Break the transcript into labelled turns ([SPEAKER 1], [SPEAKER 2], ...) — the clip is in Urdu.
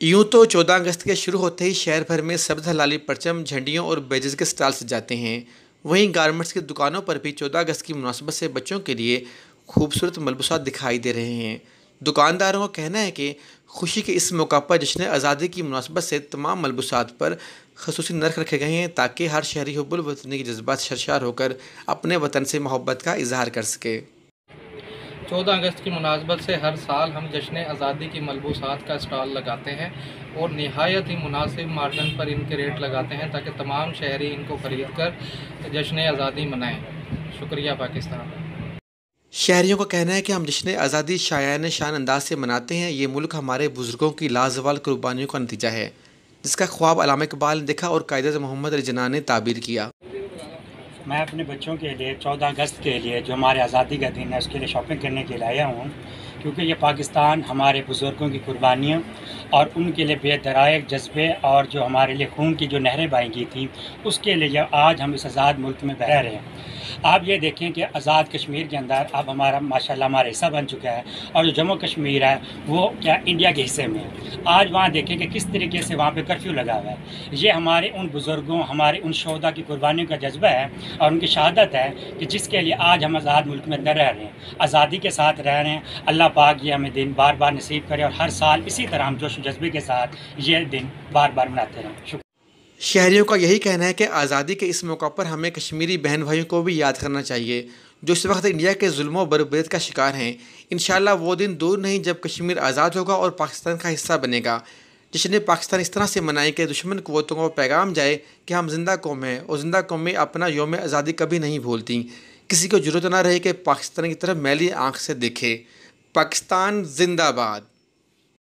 [SPEAKER 1] یوں تو 14 اگست کے شروع ہوتے ہی شہر بھر میں سبز ہلالی پرچم، جھنڈیوں اور بیجز کے سٹال سجاتے ہیں۔ وہیں گارمنٹس کی دکانوں پر بھی 14 اگست کی مناسبت سے بچوں کے لیے خوبصورت ملبوسات دکھائی دے رہے ہیں۔ دکانداروں کا کہنا ہے کہ خوشی کے اس موقع پر جشن آزادی کی مناسبت سے تمام ملبوسات پر خصوصی نرخ رکھے گئے ہیں تاکہ ہر شہری حب الوطنی کے جذبات سرشار ہو کر اپنے وطن سے محبت کا اظہار کر سکے۔
[SPEAKER 2] 14 اگست کی مناسبت سے ہر سال ہم جشن آزادی کی ملبوسات کا اسٹال لگاتے ہیں اور نہایت ہی مناسب مارجن پر ان کے ریٹ لگاتے ہیں تاکہ تمام شہری ان کو خرید کر جشن آزادی منائیں۔ شکریہ پاکستان۔
[SPEAKER 1] شہریوں کا کہنا ہے کہ ہم جشن آزادی شایان شان انداز سے مناتے ہیں۔ یہ ملک ہمارے بزرگوں کی لازوال قربانیوں کا نتیجہ ہے، جس کا خواب علامہ اقبال نے دیکھا اور قائد اعظم محمد علی جناح نے تعبیر کیا۔
[SPEAKER 3] میں اپنے بچوں کے لیے 14 اگست کے لیے جو ہمارے آزادی کا دن ہے اس کے لیے شاپنگ کرنے کے لیے آیا ہوں، کیونکہ یہ پاکستان ہمارے بزرگوں کی قربانیاں اور ان کے لیے بے درائق جذبے اور جو ہمارے لیے خون کی جو نہریں بہائی گئی تھیں اس کے لیے آج ہم اس آزاد ملک میں بہ رہے ہیں۔ آپ یہ دیکھیں کہ آزاد کشمیر کے اندر اب ہمارا ماشاءاللہ ہمارا حصہ بن چکا ہے، اور جو جموں کشمیر ہے وہ کیا انڈیا کے حصے میں ہے۔ آج وہاں دیکھیں کہ کس طریقے سے وہاں پہ کرفیو لگا ہوا ہے۔ یہ ہمارے ان بزرگوں، ہمارے ان شہداء کی قربانیوں کا جذبہ ہے اور ان کی شہادت ہے کہ جس کے لیے آج ہم آزاد ملک میں اندر رہ رہے ہیں، آزادی کے ساتھ رہ رہے ہیں۔ اللہ پاک یہ ہمیں دن بار بار نصیب کرے اور ہر سال اسی طرح ہم جوش و جذبے کے ساتھ یہ دن بار بار مناتے رہیں۔ شکریہ۔
[SPEAKER 1] شہریوں کا یہی کہنا ہے کہ آزادی کے اس موقع پر ہمیں کشمیری بہن بھائیوں کو بھی یاد کرنا چاہیے جو اس وقت انڈیا کے ظلم و بربریت کا شکار ہیں۔ انشاءاللہ وہ دن دور نہیں جب کشمیر آزاد ہوگا اور پاکستان کا حصہ بنے گا۔ جشن پاکستان اس طرح سے منائے کہ دشمن قوتوں کو پیغام جائے کہ ہم زندہ قوم ہیں اور زندہ قومیں اپنا یوم آزادی کبھی نہیں بھولتیں۔ کسی کو ضرورت نہ رہے کہ پاکستان کی طرف میلی آنکھ سے دیکھے۔ پاکستان زندہ باد۔